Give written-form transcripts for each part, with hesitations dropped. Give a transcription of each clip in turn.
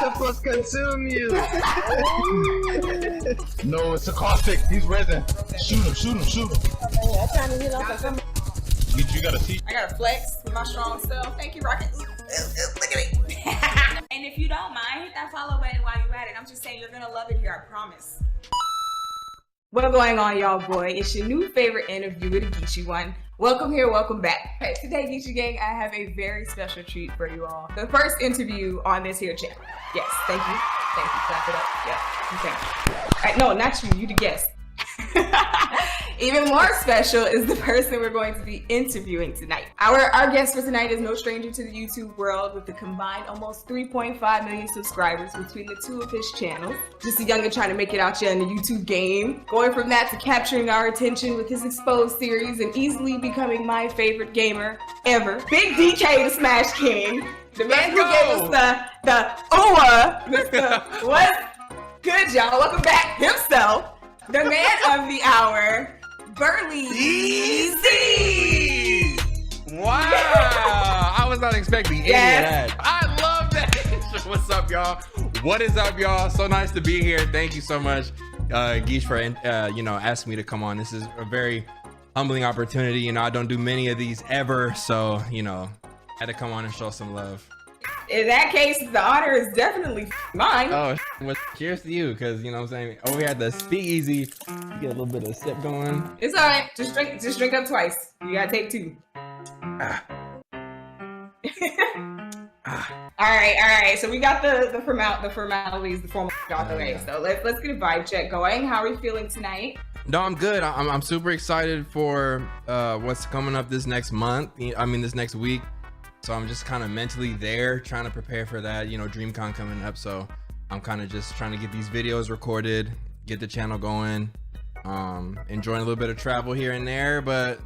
the fuck consume you? No, it's a caustic. He's resin. Shoot him, shoot him, shoot him. You got a seat. I gotta flex with my strong self. Thank you, Rocket. Look at me. And if you don't mind, hit that follow button while you're at it. I'm just saying, you're gonna love it here, I promise. What's going on, y'all, boy? It's your new favorite interview with the Geechee one. Welcome here, welcome back. Hey, today, Geechee Gang, I have a very special treat for you all. The first interview on this here channel. Yes, thank you. Thank you, clap it up. Yeah, okay. All right, no, not you the guest. Even more special is the person we're going to be interviewing tonight. Our guest for tonight is no stranger to the YouTube world with a combined almost 3.5 million subscribers between the two of his channels. Just a youngin' trying to make it out here in the YouTube game. Going from that to capturing our attention with his Exposed series and easily becoming my favorite gamer ever. Big DK the Smash King. The man who gave us the Mr. What's good, y'all? Welcome back himself. The man of the hour, Berleezy. Wow, I was not expecting any of that. I love that. What's up, y'all? What is up, y'all? So nice to be here. Thank you so much, Geech, for asking me to come on. This is a very humbling opportunity. You know, I don't do many of these ever, so had to come on and show some love. In that case, the honor is definitely mine. Oh, well, cheers to you, because you know what I'm saying. Over here at the Speakeasy, you get a little bit of sip going. It's all right. Just drink up twice. You gotta take two. All right. So we got the formalities, the formal out the way. So let's get a vibe check going. How are you feeling tonight? No, I'm good. I'm super excited for what's coming up this next month. I mean, this next week. So I'm just kind of mentally there, trying to prepare for that. You know, Dreamcon coming up. So I'm kind of just trying to get these videos recorded, get the channel going, enjoying a little bit of travel here and there. But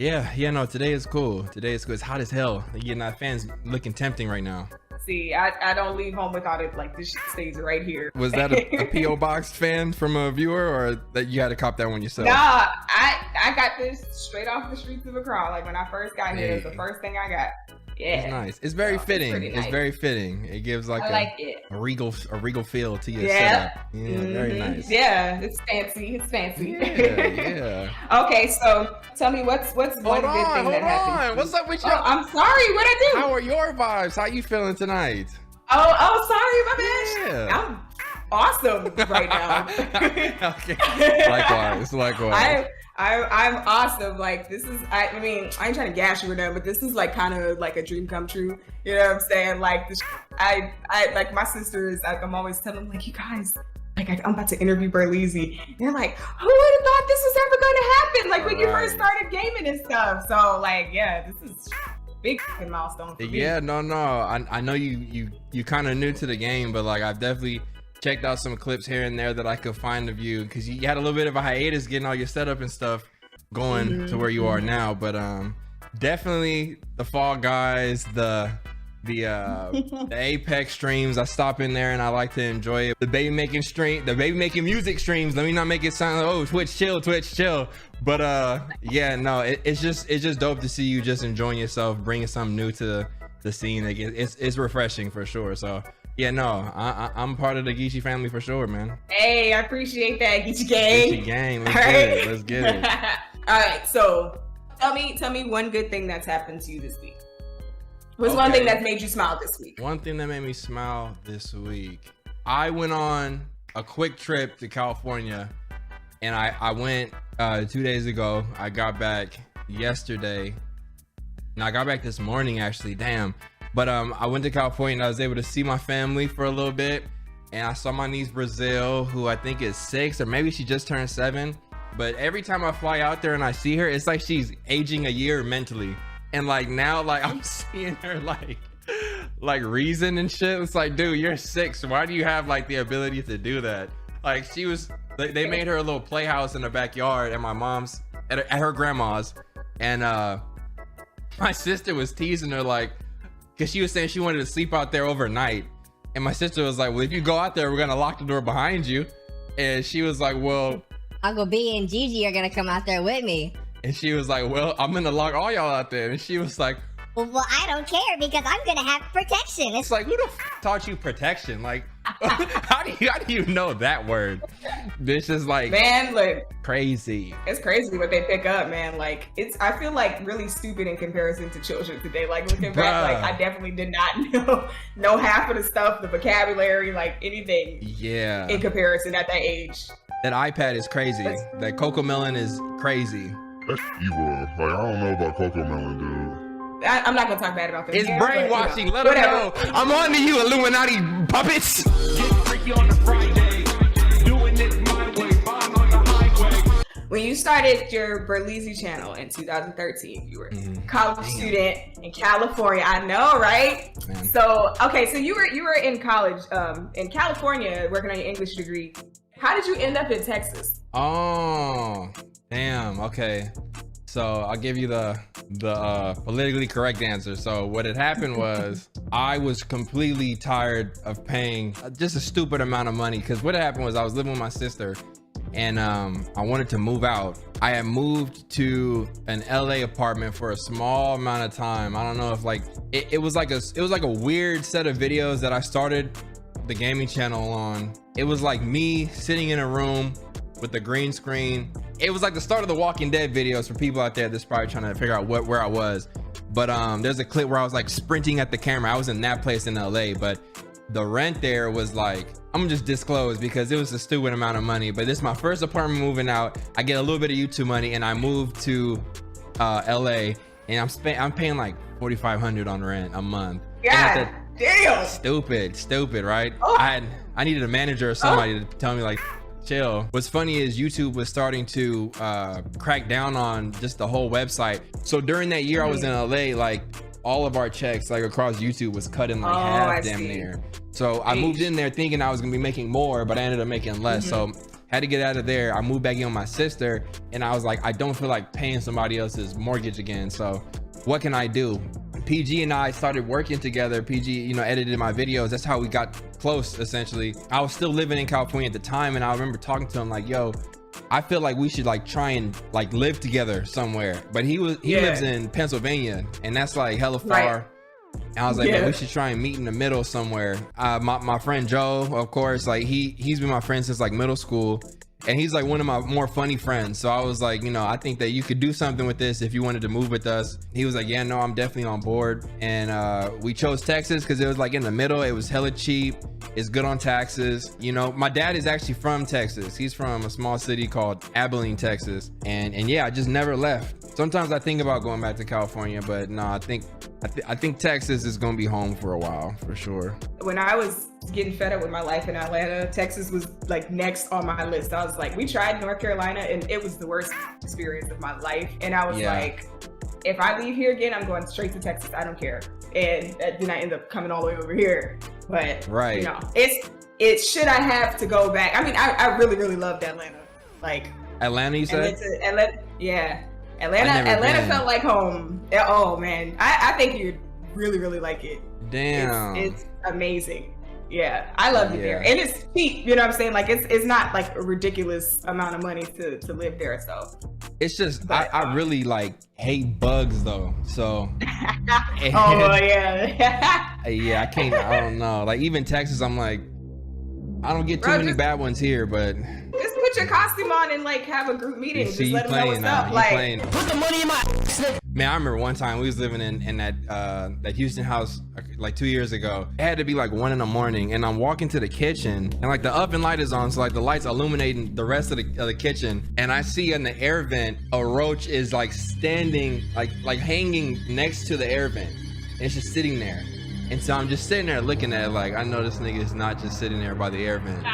no, today is cool. Today is cool. It's hot as hell. You're not fans looking tempting right now. See, I don't leave home without it. Like, this shit stays right here. Was that a P.O. Box fan from a viewer, or that you had to cop that one yourself? Nah, I got this straight off the streets of Accra. Like, when I first got here, it was the first thing I got. Yeah, it's nice. It's very fitting. It's very fitting. It gives like a regal feel to your setup. Yeah, very nice. Yeah, it's fancy. It's fancy. Yeah. Okay, so tell me what's one good thing that happened. What's up with you? Oh, I'm sorry. What I do? How are your vibes? How you feeling tonight? Oh, sorry, my bad. Yeah. I'm awesome right now. Okay. Likewise. I'm awesome. Like, this is, I mean, I ain't trying to gash you or nothing, but this is like kind of like a dream come true. You know what I'm saying? Like, this, I like, my sister is like, I'm always telling them, like, you guys, like, I'm about to interview Berleezy. And they're like, who would have thought this was ever going to happen? Like, when you first started gaming and stuff. So, like, yeah, this is big milestone for me. Yeah, no. I know you kind of new to the game, but like, I've definitely checked out some clips here and there that I could find of you, because you had a little bit of a hiatus getting all your setup and stuff going to where you are now. But definitely the Fall Guys, the Apex streams, I stop in there and I like to enjoy it. The baby making music streams. Let me not make it sound like, oh, Twitch chill. But it's just dope to see you just enjoying yourself, bringing something new to the scene. Like, it's refreshing for sure. So yeah, no, I'm part of the Geechee family for sure, man. Hey, I appreciate that, Geechee Gang. Geechee Gang, let's get it. All right, so tell me one good thing that's happened to you this week. What's one thing that made you smile this week? One thing that made me smile this week, I went on a quick trip to California, and I went 2 days ago. I got back yesterday. No, I got back this morning, actually. Damn. But I went to California and I was able to see my family for a little bit. And I saw my niece Brazil, who I think is 6, or maybe she just turned 7. But every time I fly out there and I see her, it's like she's aging a year mentally. And like now, like I'm seeing her like reason and shit. It's like, dude, you're 6. Why do you have like the ability to do that? Like, they made her a little playhouse in the backyard at my mom's, at her grandma's. And my sister was teasing her, like, because she was saying she wanted to sleep out there overnight. And my sister was like, well, if you go out there, we're going to lock the door behind you. And she was like, well, Uncle B and Geechee are going to come out there with me. And she was like, well, I'm going to lock all y'all out there. And she was like, Well, I don't care because I'm gonna have protection. It's like, who the taught you protection? Like, how do you know that word? This is like, man, look, crazy. it's crazy what they pick up, man. Like, I feel like really stupid in comparison to children today. Like, looking back, like, I definitely did not know half of the stuff, the vocabulary, like anything. Yeah. In comparison at that age. That iPad is crazy. That Cocomelon is crazy. That's evil. Like, I don't know about Cocomelon, dude. I'm not gonna talk bad about them. It's here, brainwashing. But, you know, Let them know. I'm on to you, Illuminati puppets. Get freaky on a Friday, doing it my way, bong on the highway. When you started your Berleezy channel in 2013, you were a college student in California. I know, right? Man. So, okay, so you were in college, in California, working on your English degree. How did you end up in Texas? Oh, damn. Okay. So I'll give you the politically correct answer. So what had happened was I was completely tired of paying just a stupid amount of money, because what had happened was I was living with my sister and I wanted to move out. I had moved to an LA apartment for a small amount of time. I don't know if like it was like a weird set of videos that I started the gaming channel on. It was like me sitting in a room with the green screen. It was like the start of the Walking Dead videos for people out there that's probably trying to figure out where I was. But there's a clip where I was like sprinting at the camera. I was in that place in LA, but the rent there was like, I'm gonna just disclose because it was a stupid amount of money. But this is my first apartment moving out. I get a little bit of YouTube money and I moved to LA, and I'm paying like $4,500 on rent a month. God damn. Stupid, right? Oh. I needed a manager or somebody to tell me like, chill. What's funny is YouTube was starting to crack down on just the whole website. So during that year I was in LA, like all of our checks like across YouTube was cut in like half damn near. So I moved in there thinking I was gonna be making more, but I ended up making less. So had to get out of there. I moved back in with my sister and I was like, I don't feel like paying somebody else's mortgage again. So what can I do? PG and I started working together. PG, you know, edited my videos. That's how we got close, essentially. I was still living in California at the time, and I remember talking to him like, yo, I feel like we should like try and like live together somewhere. But he lives in Pennsylvania, and that's like hella far. Right. And I was like, man, we should try and meet in the middle somewhere. My friend Joe, of course, like he's been my friend since like middle school. And he's like one of my more funny friends. So I was like, you know, I think that you could do something with this if you wanted to move with us. He was like, yeah, no, I'm definitely on board. And we chose Texas because it was like in the middle. It was hella cheap. It's good on taxes. You know, my dad is actually from Texas. He's from a small city called Abilene, Texas. And yeah, I just never left. Sometimes I think about going back to California, but no, I think Texas is going to be home for a while, for sure. When I was getting fed up with my life in Atlanta, Texas was like next on my list. I was like, we tried North Carolina and it was the worst experience of my life. And I was like, if I leave here again, I'm going straight to Texas. I don't care. And then I end up coming all the way over here. But you know, it's should I have to go back? I mean, I really, really loved Atlanta. Like Atlanta, you said? Atlanta, yeah. Atlanta felt like home. Oh man, I think you'd really, really like it. Damn. It's amazing. Yeah, I love it there, and it's cheap. You know what I'm saying? Like it's not like a ridiculous amount of money to live there. So it's just I really like hate bugs though. So oh yeah, yeah, I can't. I don't know. Like even Texas, I'm like, I don't get too many bad ones here, but just put your costume on and like have a group meeting. Just let them know what's up. Like Put the money in my. Man, I remember one time we was living in that Houston house like 2 years ago. It had to be like 1 in the morning, and I'm walking to the kitchen, and like the oven light is on, so like the light's illuminating the rest of the kitchen, and I see in the air vent a roach is like standing, like hanging next to the air vent, and it's just sitting there. And so I'm just sitting there looking at it like, I know this nigga is not just sitting there by the air vent.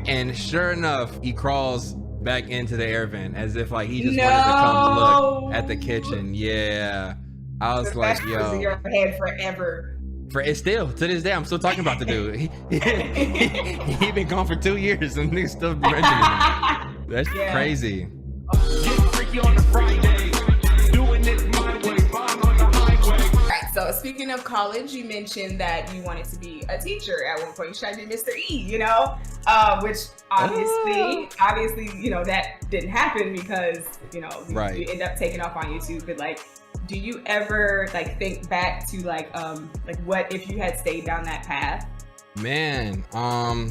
And sure enough, he crawls back into the air vent as if like he just wanted to come look at the kitchen. Yeah, I was like, yo, in your head forever. It's still to this day, I'm still talking about the dude. He been gone for 2 years and niggas still mentioning him. That's crazy. Get freaky on a Friday, doing it my way, bong on the highway. Right, so speaking of college, you mentioned that you wanted to be a teacher at one point. You tried to be Mr. E, which obviously, that didn't happen because, you end up taking off on YouTube. But like, do you ever like think back to like what if you had stayed down that path? Man, I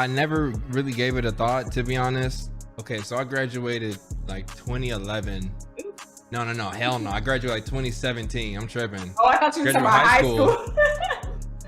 never really gave it a thought, to be honest. Okay, so I graduated like 2011. No, hell no. I graduated like 2017. I'm tripping. Oh, I thought you were talking about high school.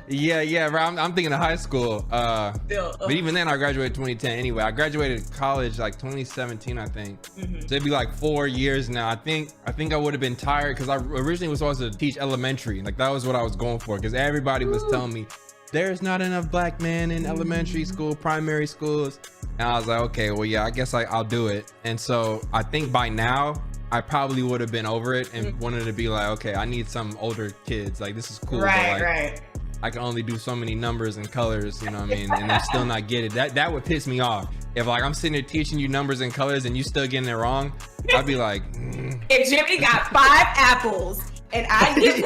Yeah, bro. I'm thinking of high school. But even then, I graduated 2010. Anyway, I graduated college like 2017, I think. So it'd be like 4 years now. I think I would have been tired because I originally was supposed to teach elementary. Like that was what I was going for because everybody was telling me there's not enough black men in elementary school, primary schools. And I was like, okay, well, yeah, I guess I'll do it. And so I think by now, I probably would have been over it and wanted to be like, okay, I need some older kids. Like, this is cool. Right. I can only do so many numbers and colors, you know what I mean? And I still not get it. That would piss me off. If like I'm sitting there teaching you numbers and colors and you still getting it wrong, I'd be like, If Jimmy got 5 apples and I get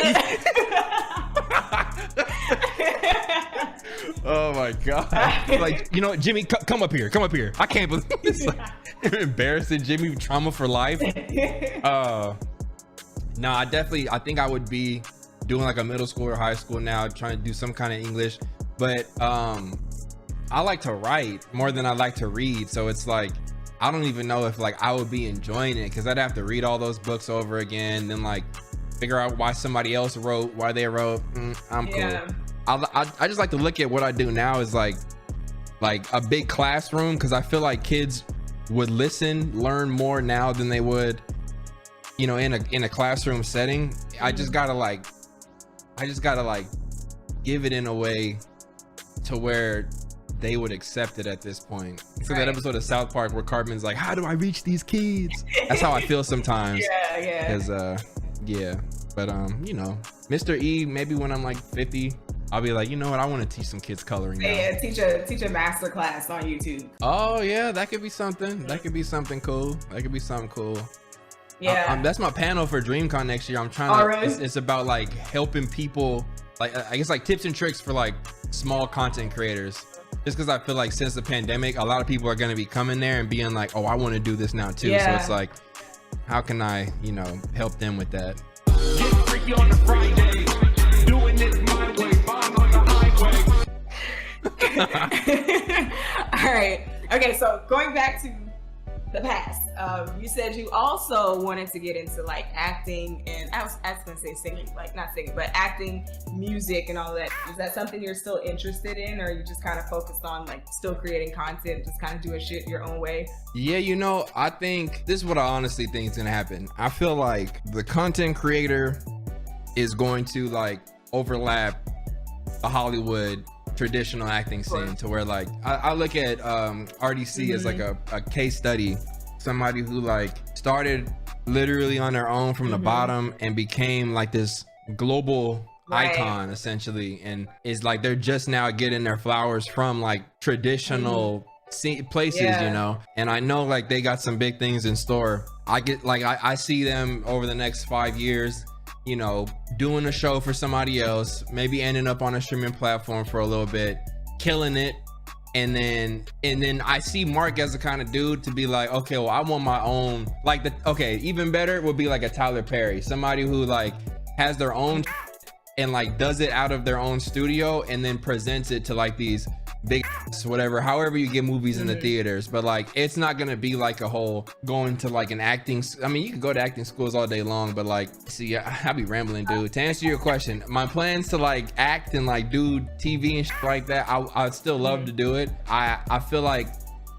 oh my God. Like, Jimmy, come up here. I can't believe it's like embarrassing Jimmy, trauma for life. No, I think I would be doing like a middle school or high school now, trying to do some kind of English. But I like to write more than I like to read. So it's like, I don't even know if like I would be enjoying it because I'd have to read all those books over again, then like figure out why somebody else wrote, why they wrote. I'm cool. I just like to look at what I do now as like a big classroom because I feel like kids would learn more now than they would, in a classroom setting. I just gotta give it in a way to where they would accept it at this point. So that episode of South Park where Cartman's like, how do I reach these kids? That's how I feel sometimes. Yeah. Because but Mr. E, maybe when I'm like 50, I'll be like, you know what? I want to teach some kids coloring now. Yeah, teach a master class on YouTube. Oh yeah, that could be something. That could be something cool. Yeah. That's my panel for Dreamcon next year. I'm trying to. Really? It's about like helping people, like I guess like tips and tricks for like small content creators. Just because I feel like since the pandemic, a lot of people are going to be coming there and being like, oh, I want to do this now too. So it's like, how can I, help them with that? Get freaky on a Friday, doing it my way, buying on the highway. All right. Okay, so going back to the past, you said you also wanted to get into like acting, and I was gonna say singing, like not singing, but acting, music, and all that. Is that something you're still interested in, or are you just kind of focused on like still creating content, just kind of doing shit your own way? Yeah, I think this is what I honestly think is gonna happen. I feel like the content creator is going to like overlap the Hollywood traditional acting scene to where like I look at RDC as like a case study, somebody who like started literally on their own from the bottom and became like this global icon essentially, and is like they're just now getting their flowers from like traditional places, and I know like they got some big things in store. I see them over the next 5 years doing a show for somebody else, maybe ending up on a streaming platform for a little bit, killing it, and then I see Mark as the kind of dude to be like, okay, well, I want my own, like even better would be like a Tyler Perry, somebody who like has their own and like does it out of their own studio and then presents it to like these big whatever, however you get movies in the theaters. But like it's not gonna be like a whole going to like an acting, I mean you can go to acting schools all day long, but like see I be rambling, dude. To answer your question, my plans to like act and like do TV and shit like that, I'd still love to do it. I feel like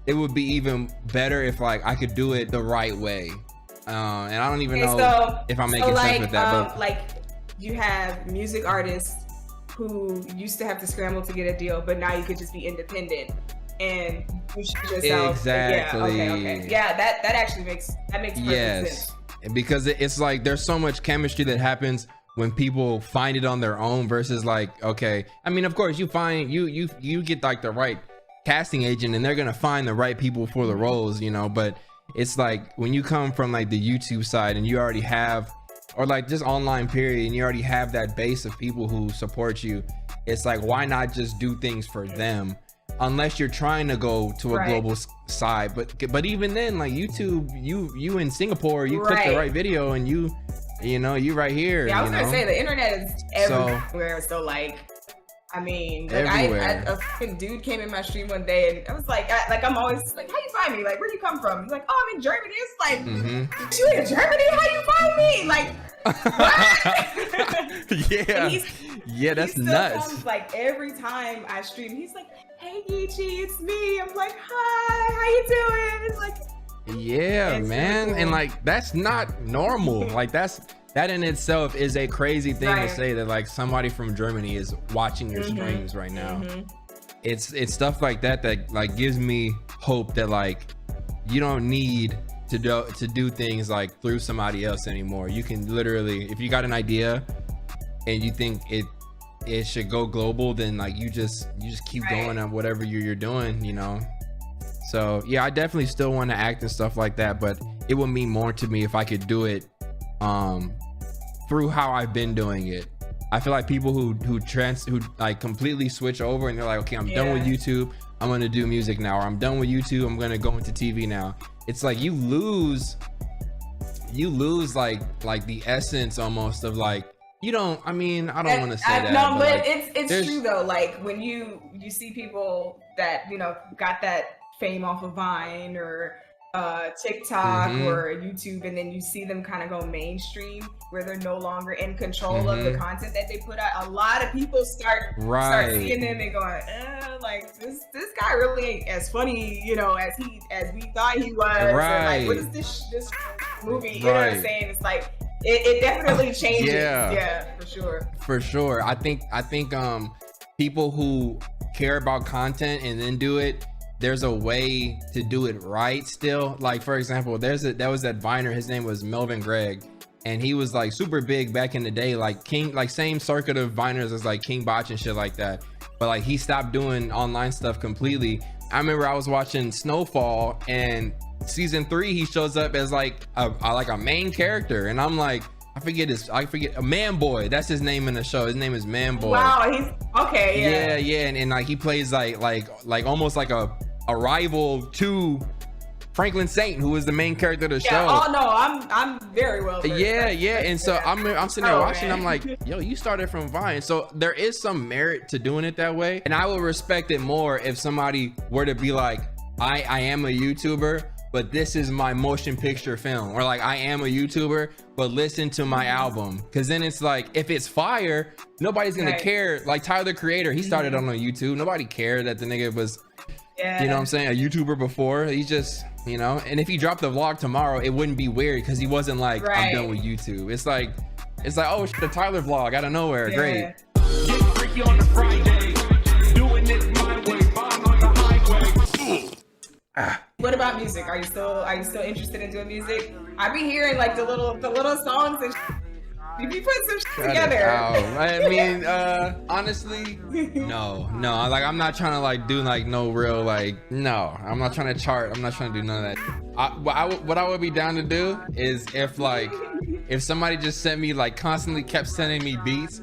it would be even better if like I could do it the right way, and I don't even know if I'm making sense with that, but like you have music artists who used to have to scramble to get a deal, but now you could just be independent and push yourself. Exactly. Yeah, okay. Yeah, that actually makes perfect sense. Because it's like there's so much chemistry that happens when people find it on their own versus like, okay, I mean, of course you find you get like the right casting agent and they're gonna find the right people for the roles, but it's like when you come from like the YouTube side and you already have or like just online period, and you already have that base of people who support you, it's like, why not just do things for them, unless you're trying to go to a global side. But even then, like YouTube, you in Singapore, you click the right video and you know, you right here. Yeah, I was gonna say the internet is everywhere. So like, I mean, like a fucking dude came in my stream one day and I was like, I'm always like, how you find me? Like, where do you come from? He's like, oh, I'm in Germany. It's like, you in Germany? How you find me? Like, what? Yeah, that's he nuts. Comes, like every time I stream, he's like, hey Geechee, it's me. I'm like, hi, how you doing? It's like, yeah, man, really cool. and like that's not normal. Like that in itself is a crazy thing to say, that like somebody from Germany is watching your streams right now. It's stuff like that that like gives me hope that like you don't need to do things like through somebody else anymore. You can literally, if you got an idea and you think it should go global, then like you just keep going on whatever you're doing, you know. So yeah, I definitely still want to act and stuff like that, but it would mean more to me if I could do it through how I've been doing it. I feel like people who like completely switch over and they're like, okay, I'm done with YouTube, I'm gonna do music now, or I'm done with YouTube, I'm gonna go into TV now. It's like you lose like the essence almost of like, you don't, I mean, I don't want to say that. No, but like, it's true though. Like when you see people that, you know, got that fame off of Vine or TikTok or YouTube, and then you see them kind of go mainstream where they're no longer in control of the content that they put out. A lot of people start seeing them and going, like this guy really ain't as funny, you know, as we thought he was. Or like, what is this movie? You know what I'm saying? It's like it definitely changes. Yeah, for sure. I think people who care about content and then do it, there's a way to do it right still. Like for example, that was that Viner, his name was Melvin Gregg, and he was like super big back in the day, like King, like same circuit of Viners as like King Botch and shit like that, but like he stopped doing online stuff completely. I remember I was watching Snowfall, and season 3 he shows up as like a main character, and I'm like, I forget a Man Boy, that's his name in the show. His name is Man Boy. Wow, he's okay. Yeah, and like he plays like almost like a rival to Franklin Saint, who is the main character of the show. Oh no, I'm very well versed. Yeah. And so I'm sitting there watching, man. I'm like, yo, you started from Vine. So there is some merit to doing it that way. And I would respect it more if somebody were to be like, I am a YouTuber, but this is my motion picture film, or like I am a YouTuber, but listen to my album. Because then it's like, if it's fire, nobody's gonna care. Like Tyler the Creator, he started on YouTube. Nobody cared that the nigga was, you know what I'm saying, a YouTuber before. He just, you know, and if he dropped the vlog tomorrow, it wouldn't be weird because he wasn't like, I'm done with YouTube. It's like, oh shit, the Tyler vlog out of nowhere. Great. Get freaky on the Friday, doing it my way, buying on the highway. What about music? Are you still interested in doing music? I be hearing like the little songs and you be putting some shit together. I mean, honestly, no. Like I'm not trying to like do like no real like, no. I'm not trying to chart. I'm not trying to do none of that. What I would be down to do is if somebody just sent me like constantly kept sending me beats.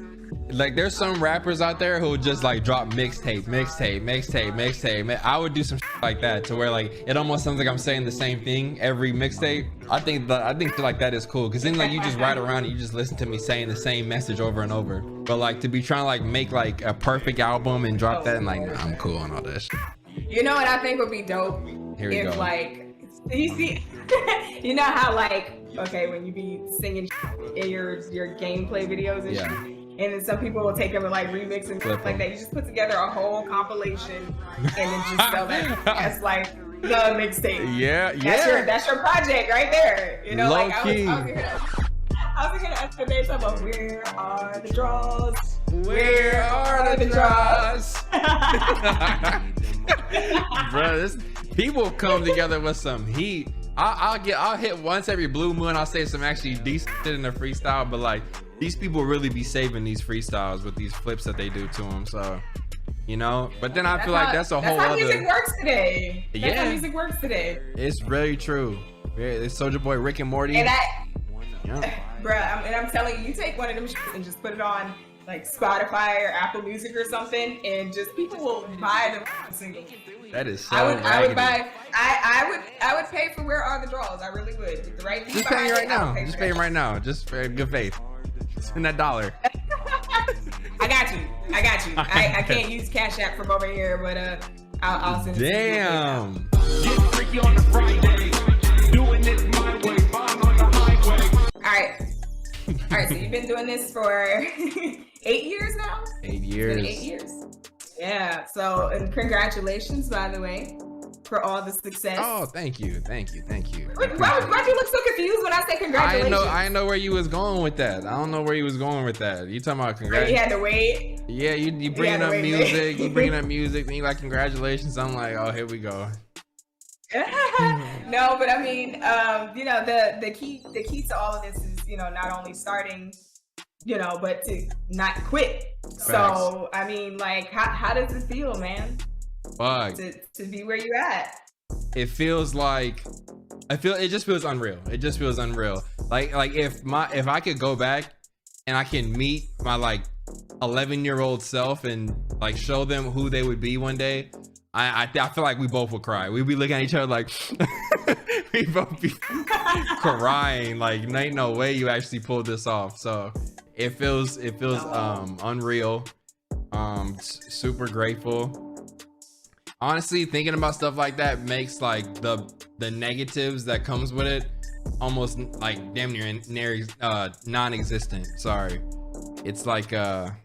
Like there's some rappers out there who just like drop mixtape. I would do some shit like that to where like it almost sounds like I'm saying the same thing every mixtape. I think shit like that is cool, because then like you just ride around and you just listen to me saying the same message over and over. But like to be trying to like make like a perfect album and drop that and like, nah, I'm cool on all this. You know what I think would be dope? Here we go. Like you see, you know how like, okay, when you be singing in your gameplay videos and shit. And then some people will take them and like remix and stuff like that. You just put together a whole compilation and then just sell that as like the mixtape. Yeah. That's your project right there. You know, low like key. I was thinking of the talking about where are the draws? Where are the draws? Bro, people come together with some heat. I'll hit once every blue moon. I'll say some actually decent shit in the freestyle, but like these people really be saving these freestyles with these flips that they do to them. So, you know, but then I feel like that's a whole other. That's how music works today. Yeah, that's how music works today. It's very true. It's Soulja Boy, Rick and Morty. And Bruh, and I'm telling you, you take one of them shits and just put it on like Spotify or Apple Music or something, and just people will buy the single. That is so I would raggedy. I would pay for Where Are the Draws. I really would. With the right beat Just pay me behind right it, I would now. pay Just for pay that him right now. Just for good faith. Spend that $1. I got you. I can't use Cash App from over here, but I'll send it to you. Damn. Get freaky on a Friday. Doing it my way. Bond on the highway. All right, so you've been doing this for 8 years now? 8 It's years. been 8 years. Yeah, so, and congratulations, by the way, for all the success. Oh, thank you. Why'd you look so confused when I say congratulations? I didn't know where you was going with that. I don't know where you was going with that. You talking about You congratulations? had to wait. Yeah, you had bringing to up wait, music. man. You bringing up music. Then you like congratulations. I'm like, oh, here we go. No, but I mean, you know, the key to all of this is, you know, not only starting, you know, but to not quit. So, I mean, like, how does it feel, man? Fuck. To be where you're at? It feels like it just feels unreal. It just feels unreal. Like if I could go back and I can meet my like 11-year-old self and like show them who they would be one day, I feel like we both would cry. We'd be looking at each other like we both be crying. Like, ain't no way you actually pulled this off. So it feels unreal. Super grateful. Honestly, thinking about stuff like that makes like the negatives that comes with it almost like damn near non-existent. Sorry. It's like yeah,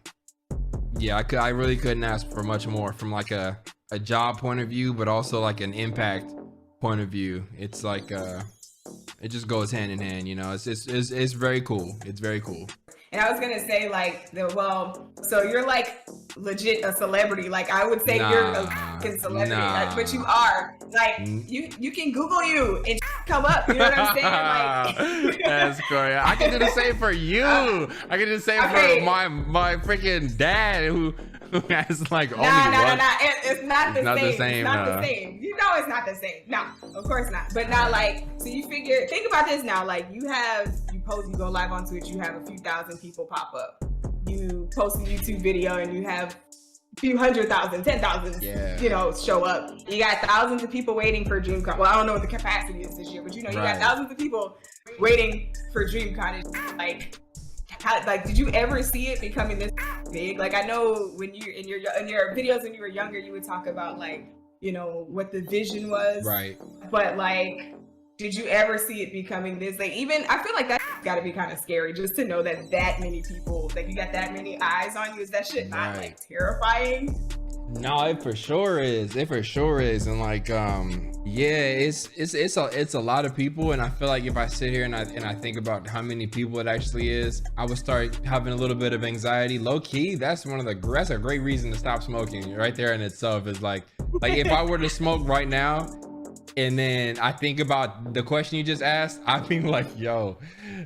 I really couldn't ask for much more from like a job point of view, but also like an impact point of view. It's like it just goes hand in hand, you know. It's very cool. It's very cool. And I was gonna say like, so you're like legit a celebrity. Like I would say you're a fucking celebrity, like, but you are. Like you can Google you and come up. You know what I'm saying? Like that's great. I can do the same for you. I can do the same for my freaking dad who has like only one. It's not the same. It's not no. the same. You know it's not the same. No, of course not. But now, like, so you figure, think about this now. Like, you go live on Twitch, you have a few thousand people pop up. You post a YouTube video and you have a few 100,000, 10,000, you know, show up. You got thousands of people waiting for Dreamcon. Well, I don't know what the capacity is this year, but you know, you got thousands of people waiting for Dreamcon. Like, did you ever see it becoming this big? Like, I know when you in your videos when you were younger, you would talk about like, you know, what the vision was. Right. But like, did you ever see it becoming this? Like, even I feel like that's got to be kind of scary just to know that many people, like, you got that many eyes on you. Is that shit not like terrifying? No, it for sure is. It for sure is. And like, yeah, it's a lot of people. And I feel like if I sit here and I think about how many people it actually is, I would start having a little bit of anxiety. Low key, that's a great reason to stop smoking right there in itself. Is like if I were to smoke right now, and then I think about the question you just asked, I'd be like, yo,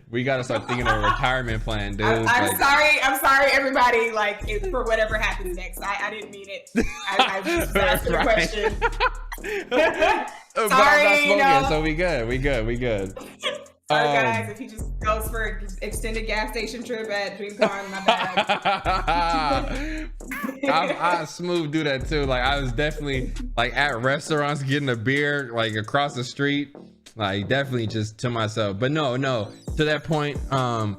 we got to start thinking of a retirement plan, dude. I'm sorry, everybody, like, for whatever happens next. I didn't mean it. I just asked the question. But Sorry, I'm not smoking, so we good. Sorry, guys, if he just goes for an extended gas station trip at Dreamcon, my bad. I smooth do that too. Like, I was definitely like at restaurants getting a beer like across the street, like definitely just to myself. But no, to that point, I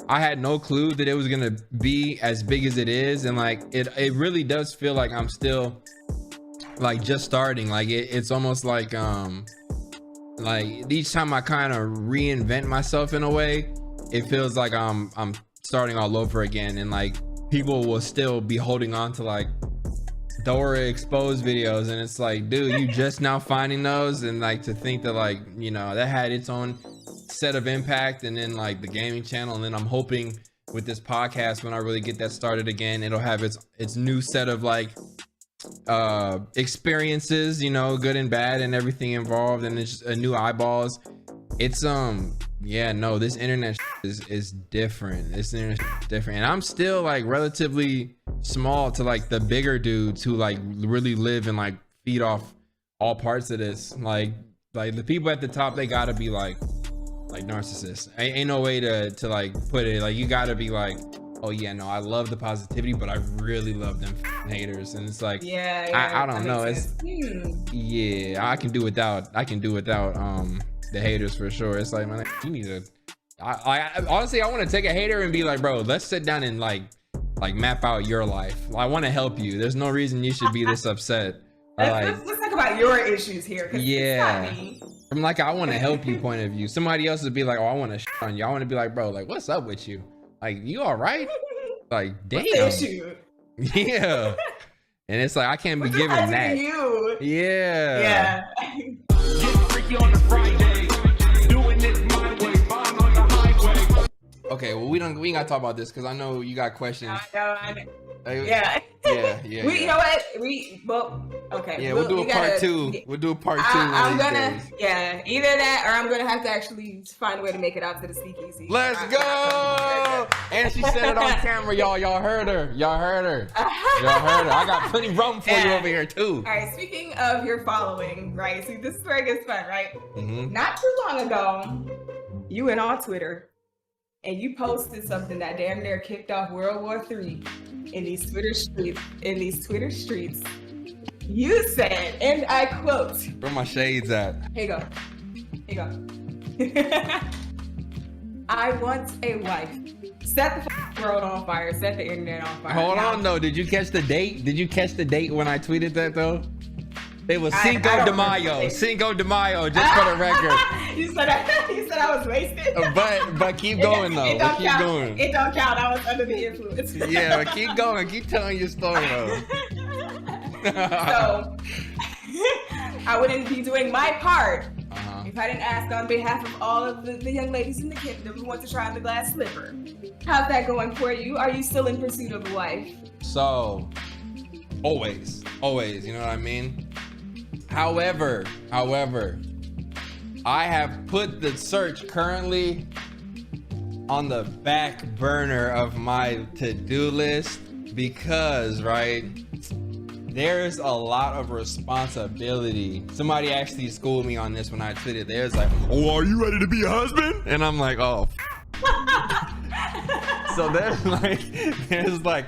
had no clue that it was gonna be as big as it is, and like it really does feel like I'm still like just starting. Like it's almost like each time I kind of reinvent myself in a way, it feels like I'm starting all over again, and like people will still be holding on to like Dora exposed videos, and it's like, dude, you just now finding those, and like to think that like, you know, that had its own set of impact, and then like the gaming channel, and then I'm hoping with this podcast, when I really get that started again, it'll have its new set of like experiences, you know, good and bad and everything involved, and it's just a new eyeballs. It's yeah, no, this internet is different. This internet is different, and I'm still like relatively small to like the bigger dudes who like really live and like feed off all parts of this. Like the people at the top, they gotta be like like narcissist. Ain't no way to like put it. Like you gotta be like, oh yeah, no, I love the positivity, but I really love them haters. And it's like, I don't know. It's yeah, I can do without the haters for sure. It's like, man, you need to. Honestly, I want to take a hater and be like, bro, let's sit down and like map out your life. I want to help you. There's no reason you should be this upset. Let's talk about your issues here. Yeah, from like, I want to help you point of view. Somebody else would be like, oh, I want to shit on you. I want to be like, bro, like, what's up with you? Like, you all right? Like, damn. What's the issue? Yeah. And it's like, I can't be giving that. You? Yeah. Get freaky on the Friday. Doing it my way. Buying on the highway. Okay, well, we ain't gotta talk about this because I know you got questions. I know. Yeah. You know what? Okay. Yeah, we'll do a part two. We'll do a part two. I'm gonna, either that or I'm gonna have to actually find a way to make it out to the speakeasy. Let's go! And she said it on camera, y'all. Y'all heard her. I got plenty rum for you over here too. All right. Speaking of your following, right? See, this is where it gets fun, right? Mm-hmm. Not too long ago, you went on Twitter and you posted something that damn near kicked off World War III in these Twitter streets. You said, and I quote, Where my shades at? Here you go. I want a wife. Set the world on fire. Set the internet on fire. Hold on though. Did you catch the date? Did you catch the date when I tweeted that though? It was Cinco de Mayo. Cinco de Mayo, just for the record. You said I was wasted. But keep going though. Keep going. It don't count. I was under the influence. Yeah, but keep going. Keep telling your story though. So I wouldn't be doing my part if I didn't ask on behalf of all of the young ladies in the kingdom who want to try the glass slipper. How's that going for you? Are you still in pursuit of a wife? So, always, you know what I mean? However, I have put the search currently on the back burner of my to-do list because, right, there's a lot of responsibility. Somebody actually schooled me on this when I tweeted. There's like, oh, are you ready to be a husband? And I'm like, oh. So there's like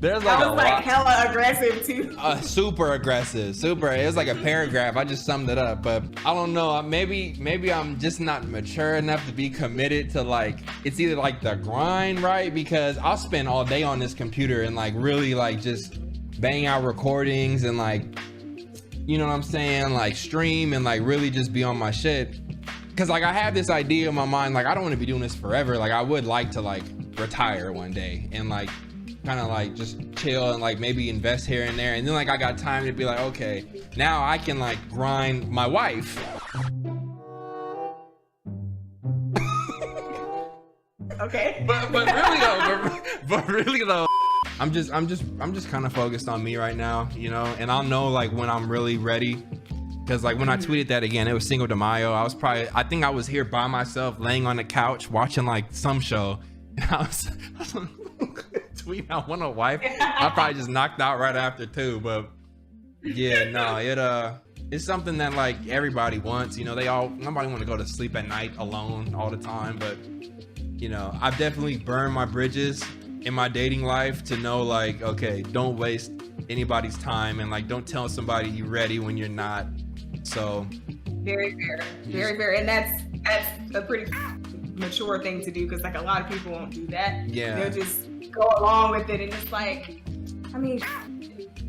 I was like hella aggressive too. Super aggressive. It was like a paragraph. I just summed it up, but I don't know. Maybe I'm just not mature enough to be committed to like, it's either like the grind, right? Because I'll spend all day on this computer and like really like just bang out recordings and like, you know what I'm saying? Like stream and like really just be on my shit. Cause like I have this idea in my mind, like I don't want to be doing this forever. Like I would like to like retire one day and like kind of like just chill and like maybe invest here and there, and then like I got time to be like, okay, now I can like grind my wife. Okay. But really though, I'm just kind of focused on me right now, you know, and I'll know like when I'm really ready. Cause like when I tweeted that again, it was Cinco de Mayo. I think I was here by myself laying on the couch watching like some show. And I was tweet I want a wife. I probably just knocked out right after too, but yeah, no, it's something that like everybody wants, you know. Nobody want to go to sleep at night alone all the time, but you know, I've definitely burned my bridges in my dating life to know like, okay, don't waste anybody's time and like don't tell somebody you're ready when you're not. So very fair, and that's a pretty mature thing to do, because like a lot of people won't do that. Yeah, they'll just go along with it, and it's like, I mean,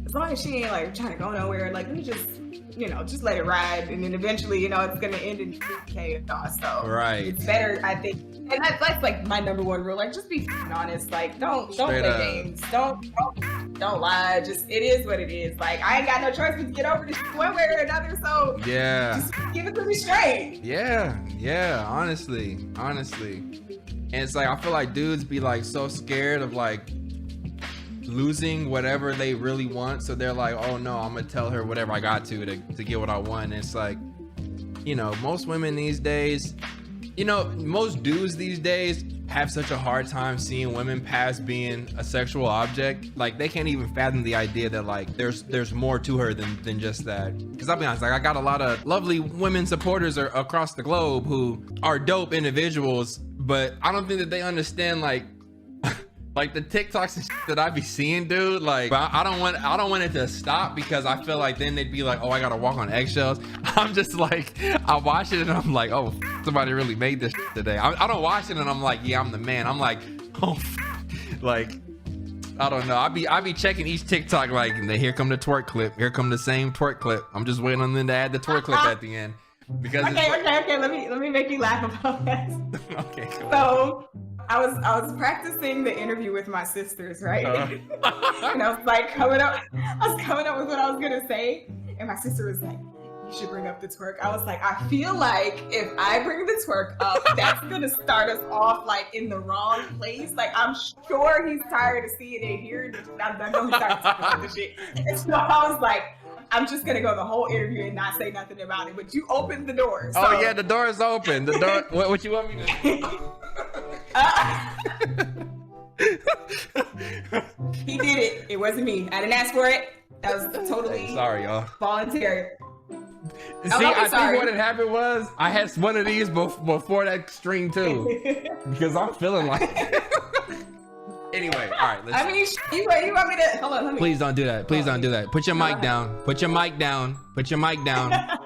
as long as she ain't like trying to go nowhere, like we just, you know, just let it ride, and then eventually, you know, it's gonna end in chaos. So right, it's better, I think, and that's like my number one rule. Like, just be honest. Like, don't play games. Don't lie. Just, it is what it is. Like, I ain't got no choice but to get over this one way or another. So yeah, just give it to me straight. Yeah. Honestly, and it's like I feel like dudes be like so scared of like losing whatever they really want, so they're like, oh no, I'm gonna tell her whatever I got to get what I want. And it's like, you know, most women these days, you know, most dudes these days have such a hard time seeing women past being a sexual object. Like they can't even fathom the idea that like there's more to her than just that. Because I'll be honest, like I got a lot of lovely women supporters across the globe who are dope individuals, but I don't think that they understand like like the TikToks and shit that I be seeing, dude. Like, but I don't want it to stop because I feel like then they'd be like, oh, I gotta walk on eggshells. I'm just like, I watch it and I'm like, oh, somebody really made this shit today. I don't watch it and I'm like, yeah, I'm the man. I'm like, oh, like, I don't know. I be checking each TikTok like, here come the twerk clip. Here come the same twerk clip. I'm just waiting on them to add the twerk clip at the end because okay. Let me make you laugh about that. Okay. Cool. So. I was practicing the interview with my sisters, right? And I was like coming up with what I was gonna say, and my sister was like, "You should bring up the twerk." I was like, I feel like if I bring the twerk up, that's gonna start us off like in the wrong place. Like I'm sure he's tired of seeing it here. I know he's tired of talking about the shit. And so I was like, I'm just gonna go the whole interview and not say nothing about it. But you opened the door. So. Oh yeah, the door is open. The door. What you want me to do? He did it. It wasn't me. I didn't ask for it. That was totally sorry, y'all. Voluntary. See, I think what had happened was I had one of these before that string too, because I'm feeling like. Anyway, all right. I mean, you want me to hold on? Let me. Please don't do that. Please don't do that. Put your mic down. Put your mic down. Put your mic down. I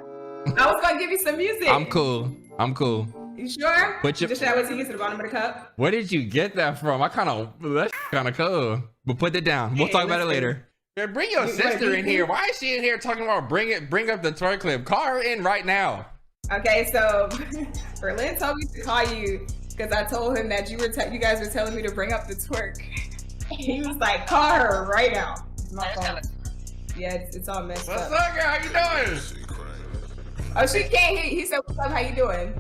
was gonna give you some music. I'm cool. I'm cool. You sure? But just should I wait till you get to the bottom of the cup? Where did you get that from? That's kind of cool. But put it down. We'll talk about it later. Yeah, bring your sister in here. Why is she in here talking about bring up the twerk clip? Call her in right now. Okay, so Berlin told me to call you because I told him that you guys were telling me to bring up the twerk. He was like, call her right now. My phone. Yeah, it's all messed up. What's up, girl? How you doing? Oh, she can't hear you. He said, what's up? How you doing?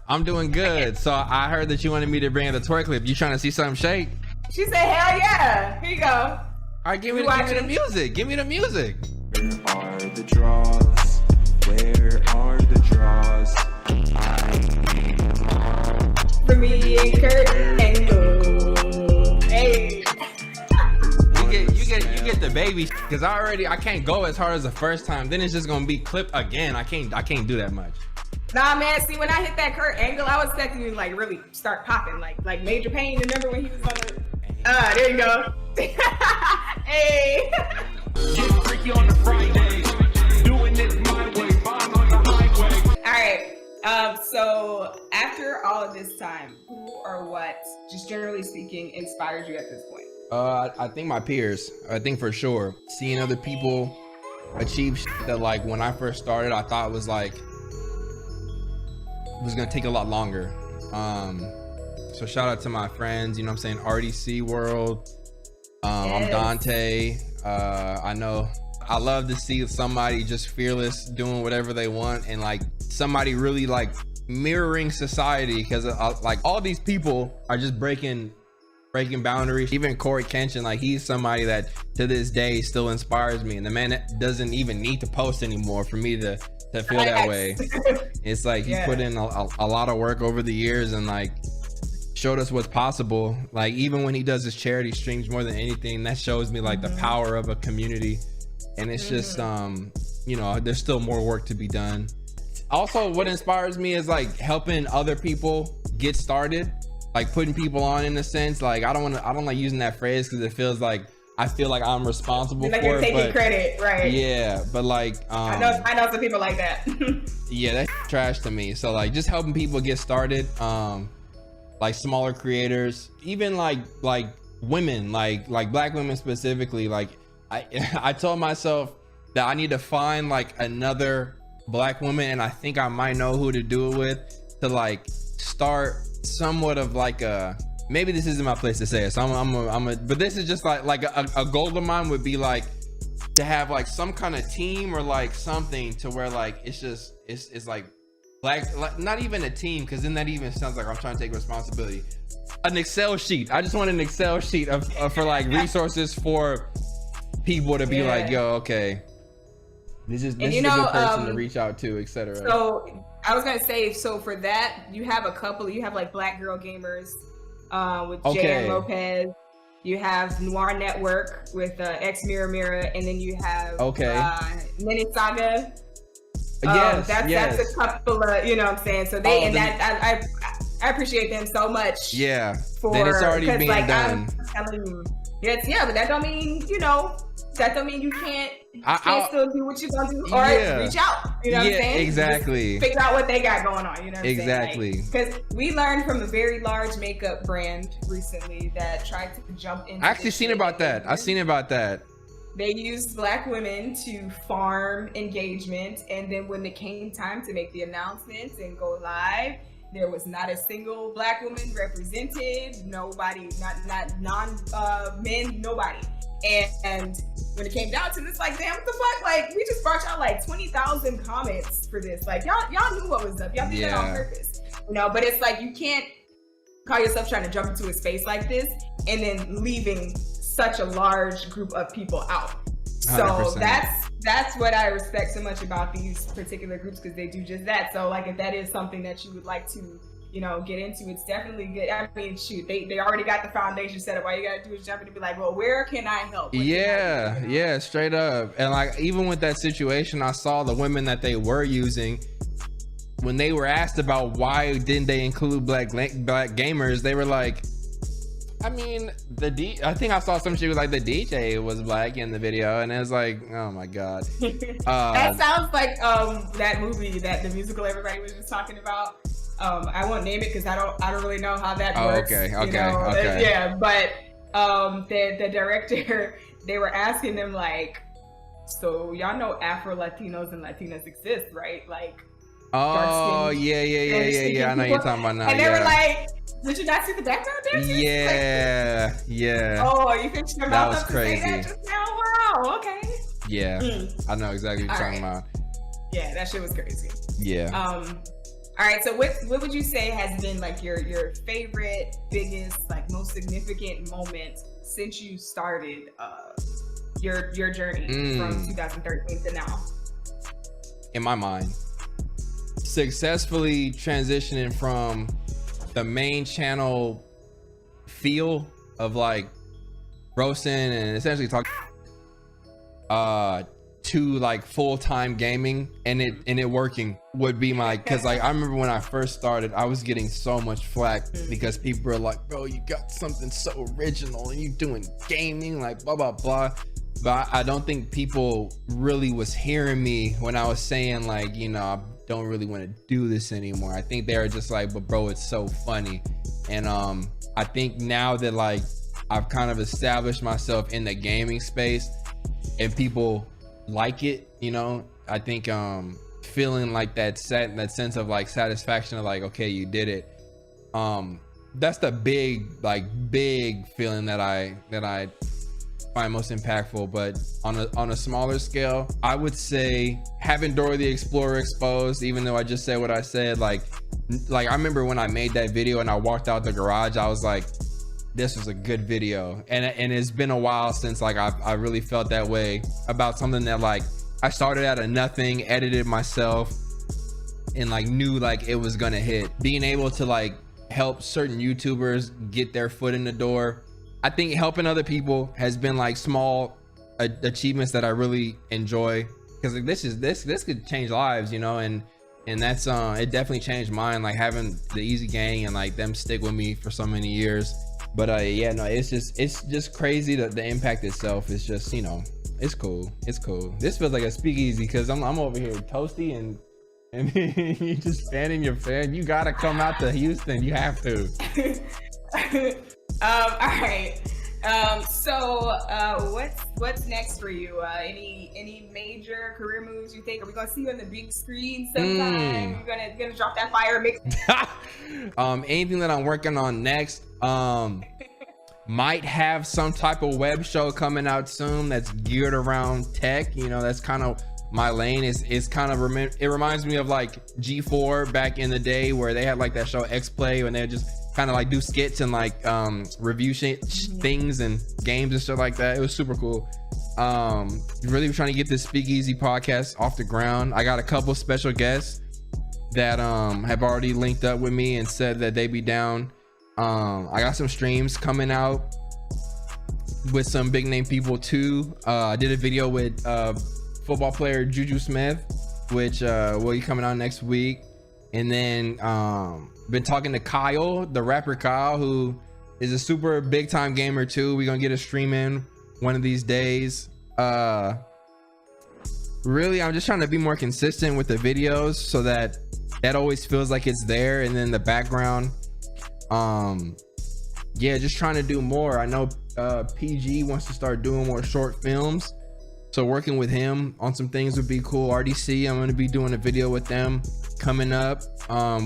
I'm doing good. So I heard that you wanted me to bring in the twerk clip. You trying to see something shake? She said, hell yeah. Here you go. All right, give me the music. Give me the music. Where are the draws? Where are the draws? For me and Kurt Angle. Hey. You get the baby because I can't go as hard as the first time. Then it's just gonna be clip again. I can't do that much. Nah, man. See, when I hit that Kurt Angle, I was expecting you to like really start popping, like Major Payne. Remember when he was on the? There you go. Hey. Get freaky on the Friday. Doing it my way. Bond on the highway. All right. So after all of this time, who or what, just generally speaking, inspires you at this point? I think my peers. I think for sure seeing other people achieve shit that like when I first started, I thought was like was gonna take a lot longer. So shout out to my friends. You know what I'm saying? RDC World. Yes. I'm Dante. I know. I love to see somebody just fearless doing whatever they want and like somebody really like mirroring society because like all these people are just breaking boundaries. Even Corey Kenshin, like he's somebody that to this day still inspires me, and the man that doesn't even need to post anymore for me to feel that way. It's like he's put in a lot of work over the years and like showed us what's possible. Like even when he does his charity streams, more than anything, that shows me like the power of a community. And it's just you know, there's still more work to be done. Also, what inspires me is like helping other people get started, like putting people on in a sense. Like I don't like using that phrase because it feels like I feel like I'm responsible like for you're it. Taking credit, right? Yeah, but like I know some people like that. Yeah, that's trash to me. So like just helping people get started, like smaller creators, even like women, like Black women specifically. Like I told myself that I need to find like another Black woman, and I think I might know who to do it with, to like start somewhat of like a, maybe this isn't my place to say it, so but this is just like a goal of mine would be like to have like some kind of team or like something to where like it's like Black, like not even a team, because then that even sounds like I'm trying to take responsibility. An Excel sheet. I just want an Excel sheet of for like resources for people to be like, yo, okay, This is And a you good know, person to reach out to, etc. So I was gonna say, so for that, you have a couple. You have like Black Girl Gamers with Jan Lopez. You have Noir Network with X Mirror Mirror, and then you have Mini Saga. That's a couple of, you know what I'm saying. So they I appreciate them so much. Yeah, for then it's already being like, done. I'm telling you, but that don't mean you can't still do what you're gonna do or reach out. You know what I'm saying? Exactly. Just figure out what they got going on. You know what I'm saying? Exactly. Because we learned from a very large makeup brand recently that tried to jump into. I actually seen about that. I've seen about that. They used Black women to farm engagement, and then when it came time to make the announcements and go live, there was not a single Black woman represented. Nobody, not men, nobody. And when it came down to this, like, damn, what the fuck? Like, we just brought y'all like 20,000 comments for this. Like, y'all knew what was up. Y'all did that on purpose, you know. But it's like, you can't call yourself trying to jump into a space like this and then leaving such a large group of people out. So 100%. That's what I respect so much about these particular groups, because they do just that. So like, if that is something that you would like to, you know, get into, it's definitely good. I mean, shoot, they already got the foundation set up. All you gotta do is jump in and be like, well, where can I help? Yeah, straight up. And like, even with that situation, I saw the women that they were using, when they were asked about why didn't they include black gamers, they were like, I mean, I think I saw some shit was like the DJ was black in the video, and it was like, oh my god. That sounds like that movie, that the musical everybody was just talking about. I won't name it because I don't really know how that works. Okay. Yeah, but the director, they were asking them like, so y'all know Afro Latinos and Latinas exist, right? Like, oh yeah. I know you're talking about now. And they were like, did you not see the background dancers? Yeah. Oh, you fixed your mouth up to crazy. say that just now? Wow, okay. Yeah, I know exactly what you're talking about. Yeah, that shit was crazy. Yeah. All right, so what would you say has been like your favorite, biggest, like most significant moment since you started your journey from 2013 to now? In my mind, successfully transitioning from the main channel feel of like roasting and essentially talking to like full-time gaming and it working would be my, because like I remember when I first started, I was getting so much flack because people were like, bro, you got something so original and you doing gaming, like blah blah blah. But I don't think people really was hearing me when I was saying like, you know, I don't really want to do this anymore. I think they were just like, but bro, it's so funny. And I think now that like I've kind of established myself in the gaming space and people like it, you know, I think feeling like that sense of like satisfaction of like, okay, you did it. That's the big feeling that I find most impactful. But on a smaller scale, I would say having Dora the Explorer exposed, even though I just said what I said, like I remember when I made that video and I walked out the garage, I was like, this was a good video. And it's been a while since like I really felt that way about something that like I started out of nothing, edited myself, and like knew like it was gonna hit. Being able to like help certain YouTubers get their foot in the door, I think helping other people has been like small achievements that I really enjoy, because like, this could change lives, you know. And that's it definitely changed mine, like having the Easy Gang and like them stick with me for so many years. But yeah, no, it's just crazy. The impact itself is just, you know, it's cool. This feels like a speakeasy because I'm over here toasty and you just fanning your fan. You gotta come out to Houston. You have to. All right. So what's next for you? Any major career moves you think? Are we gonna see you on the big screen sometime? You're gonna drop that fire mix? Anything that I'm working on next, might have some type of web show coming out soon that's geared around tech. You know, that's kind of my lane. It's kind of it reminds me of like G4 back in the day where they had like that show X Play, and they would just kind of like do skits and like review things and games and stuff like that. It was super cool. Really trying to get this Speakeasy podcast off the ground. I got a couple special guests that have already linked up with me and said that they be down. I got some streams coming out with some big name people too. I did a video with football player Juju Smith, which will be coming out next week. And then been talking to Kyle, the rapper Kyle, who is a super big time gamer too. We're gonna get a stream in one of these days. Really, I'm just trying to be more consistent with the videos so that always feels like it's there. And then the background, yeah, just trying to do more. I know PG wants to start doing more short films, so working with him on some things would be cool. RDC, I'm going to be doing a video with them coming up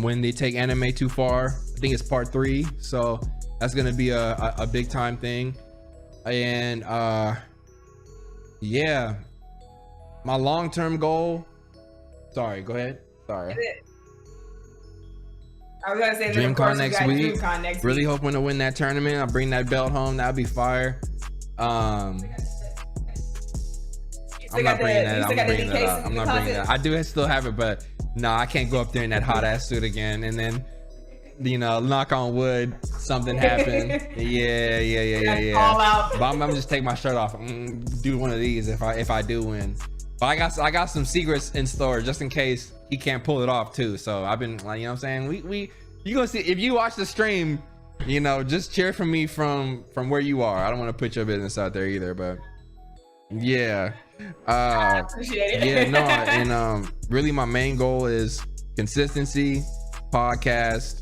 when they take anime too far. I think it's part 3, so that's going to be a big time thing. And yeah, my long-term goal, sorry, go ahead. Sorry. I was gonna say Dreamcon next week. Dreamcon next really week. hoping to win that tournament. I'll bring that belt home. That'd be fire. I'm not bringing that. I'm not bringing that up. I'm not bringing that. I do still have it, but no, I can't go up there in that hot ass suit again. And then, you know, knock on wood, something happened. Yeah. All out. But I'm just take my shirt off. Do one of these if I do win. But I got some secrets in store just in case he can't pull it off too. So I've been like, you know what I'm saying? You gonna see if you watch the stream, you know, just cheer for me from where you are. I don't want to put your business out there either, but yeah. I appreciate it. Yeah, no, and really my main goal is consistency, podcast,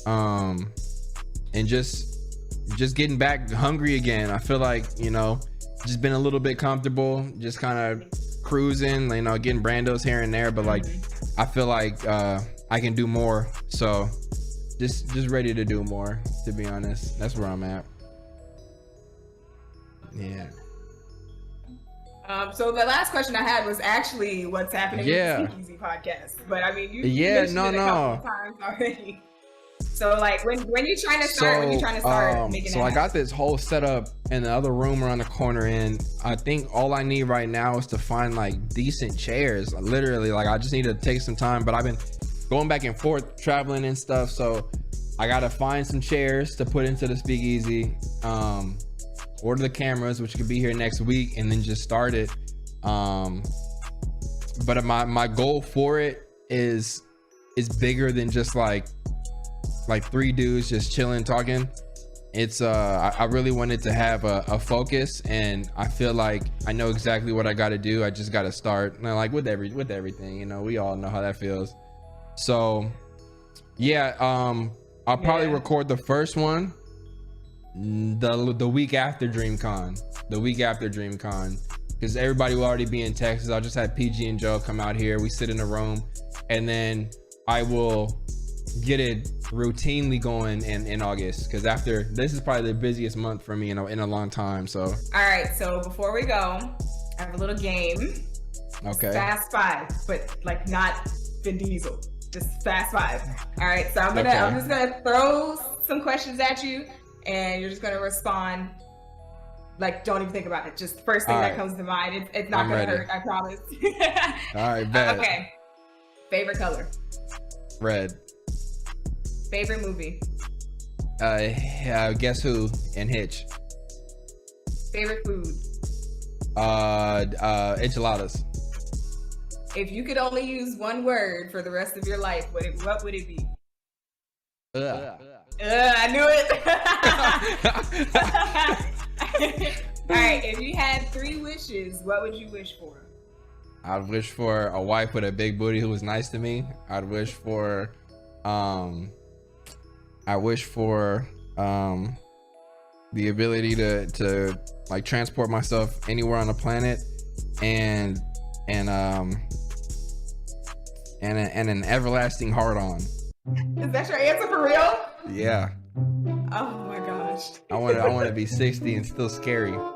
and just getting back hungry again. I feel like, you know, just been a little bit comfortable, just kind of cruising, you know, getting brandos here and there, but like I feel like I can do more. So just ready to do more, to be honest. That's where I'm at. Yeah. So the last question I had was actually what's happening with the Speakeasy podcast. But I mean, you mentioned it a couple of times already. So like when you trying to start, making so I got this whole setup in the other room around the corner, and I think all I need right now is to find like decent chairs. Literally, like I just need to take some time, but I've been going back and forth traveling and stuff, so I gotta find some chairs to put into the Speakeasy, order the cameras, which could be here next week, and then just start it. But my goal for it is bigger than just like 3 dudes just chilling talking. It's I really wanted to have a focus, and I feel like I know exactly what I got to do. I just got to start, and like with everything, you know, we all know how that feels. So yeah, I'll probably record the first one the week after DreamCon, because everybody will already be in Texas. I'll just have PG and Joe come out here, we sit in a room, and then I will get it routinely going in August, because after this is probably the busiest month for me in a long time. So all right, so before we go, I have a little game. Okay. Fast 5, but like not Vin Diesel, just Fast 5. All right, so I'm just gonna throw some questions at you, and you're just gonna respond. Like, don't even think about it. Just first thing that comes to mind. It's not gonna hurt, I promise. All right, bet. Okay. Favorite color? Red. Favorite movie? Guess Who and Hitch. Favorite food? Enchiladas. If you could only use one word for the rest of your life, what would it be? I knew it. All right, if you had 3 wishes, what would you wish for? I'd wish for a wife with a big booty who was nice to me. I'd wish for the ability to like transport myself anywhere on the planet, and an everlasting heart on. Is that your answer for real? Yeah. Oh my gosh. I want to be 60 and still scary. All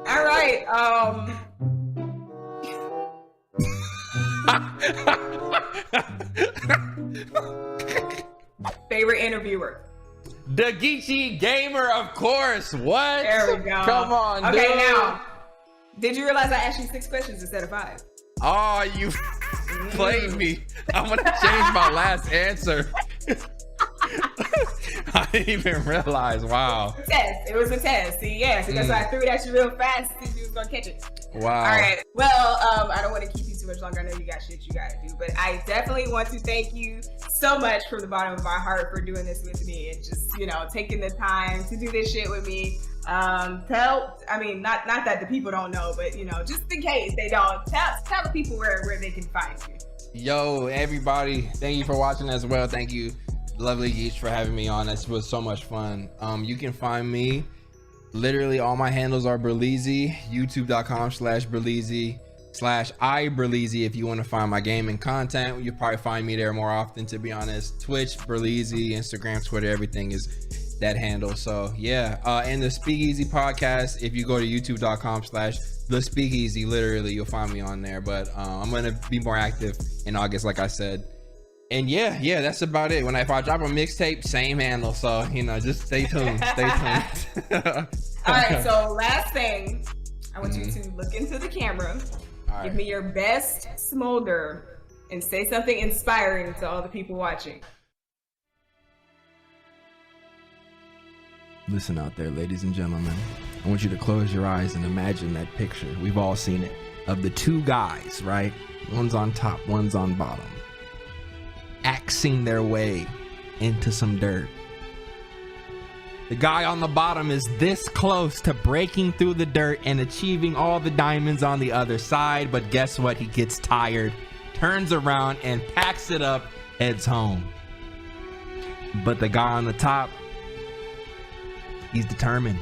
right. Favorite interviewer? DaGeeecheeGamer, of course. What? There we go. Come on, okay, dude. now, did you realize I asked you 6 questions instead of 5? Oh, you played me. I'm gonna change my last answer. I didn't even realize. Wow. Test. It was a test. See, yeah. So that's why I threw it at you real fast to see if you was gonna catch it. Wow. All right. Well, I don't want to keep you too much longer. I know you got shit you gotta do, but I definitely want to thank you so much from the bottom of my heart for doing this with me and just, you know, taking the time to do this shit with me. Not that the people don't know, but you know, just in case they don't, tell the people where they can find you. Yo, everybody, thank you for watching as well. Thank you, lovely Geech, for having me on. This was so much fun. You can find me, literally all my handles are Berleezy, youtube.com/Berleezy/iBerleezy if you want to find my gaming content. You'll probably find me there more often, to be honest. Twitch, Berleezy, Instagram, Twitter, everything is that handle. So yeah, and the Speakeasy podcast, if you go to youtube.com/thespeakeasy, literally you'll find me on there. But I'm gonna be more active in August, like I said. And yeah, that's about it. If I drop a mixtape, same handle. So you know, just stay tuned. Stay tuned. All right, so last thing, I want you to look into the camera, give me your best smolder, and say something inspiring to all the people watching. Listen out there, ladies and gentlemen. I want you to close your eyes and imagine that picture. We've all seen it, of the two guys, right? One's on top, one's on bottom, axing their way into some dirt. The guy on the bottom is this close to breaking through the dirt and achieving all the diamonds on the other side, but guess what? He gets tired, turns around and packs it up, heads home. But the guy on the top, he's determined,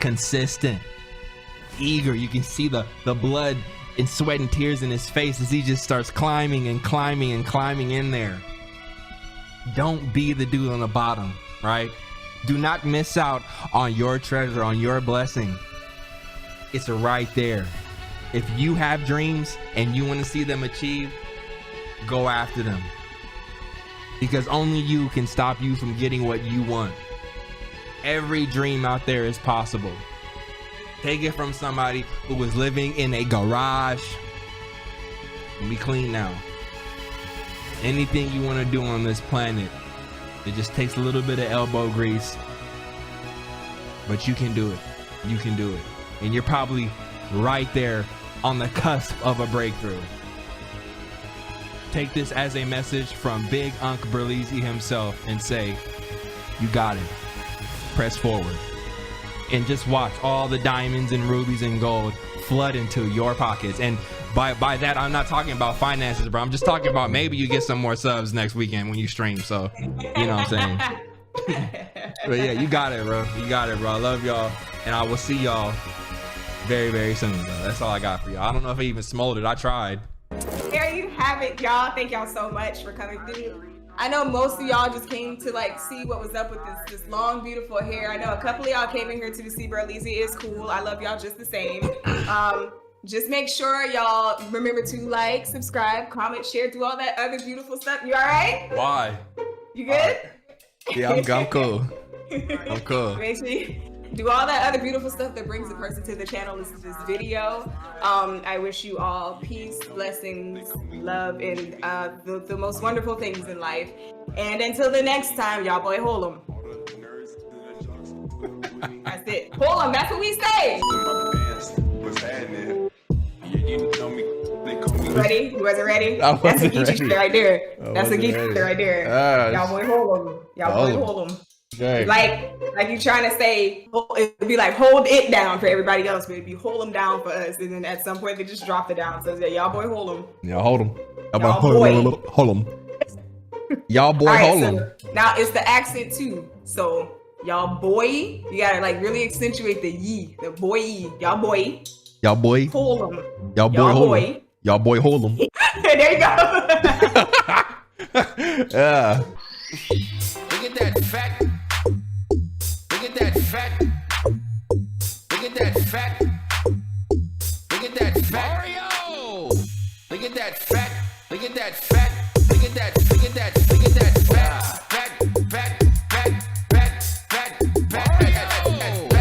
consistent, eager. You can see the blood and sweat and tears in his face as he just starts climbing and climbing and climbing in there. Don't be the dude on the bottom, right? Do not miss out on your treasure, on your blessing. It's right there. If you have dreams and you want to see them achieved, go after them. Because only you can stop you from getting what you want. Every dream out there is possible. Take it from somebody who was living in a garage. Be clean now. Anything you want to do on this planet, it just takes a little bit of elbow grease. But you can do it. You can do it. And you're probably right there on the cusp of a breakthrough. Take this as a message from Big Unc Berleezy himself and say, you got it. Press forward and just watch all the diamonds and rubies and gold flood into your pockets. And by that, I'm not talking about finances, bro. I'm just talking about maybe you get some more subs next weekend when you stream. So, you know what I'm saying? But yeah, you got it, bro. You got it, bro. I love y'all. And I will see y'all very, very soon, bro. That's all I got for y'all. I don't know if I even smoldered. I tried. There you have it, y'all. Thank y'all so much for coming through. I know most of y'all just came to like see what was up with this long, beautiful hair. I know a couple of y'all came in here to see Berleezy. It's cool. I love y'all just the same. Just make sure y'all remember to like, subscribe, comment, share, do all that other beautiful stuff. You all right? Why? You good? Yeah, I'm cool. I'm cool. Make sure you do all that other beautiful stuff that brings a person to the channel. Listen to this video. I wish you all peace, blessings, love, and the most wonderful things in life. And until the next time, y'all boy, hold 'em. That's it. Hold 'em. That's what we say. Ready? You wasn't ready? That's a Geechee right there. That's a Geechee right there. Y'all boy, hold 'em. Y'all boy, hold 'em. Okay. Like you trying to say, it'd be like hold it down for everybody else, but it'd be hold them down for us, and then at some point they just drop it down. So yeah, y'all boy hold them. Y'all hold them. Y'all boy hold them. Y'all boy hold them. So now it's the accent too. So y'all boy, you gotta like really accentuate the ye, the boy. Y'all boy. Y'all boy. Hold them. Y'all boy hold them. Y'all boy hold them. There you go. Yeah. Look at that fat. Look at that fat. Look at that fat. Look at that fat. Mario. Look at that fat. Look at that fat. Look at that. Look at that.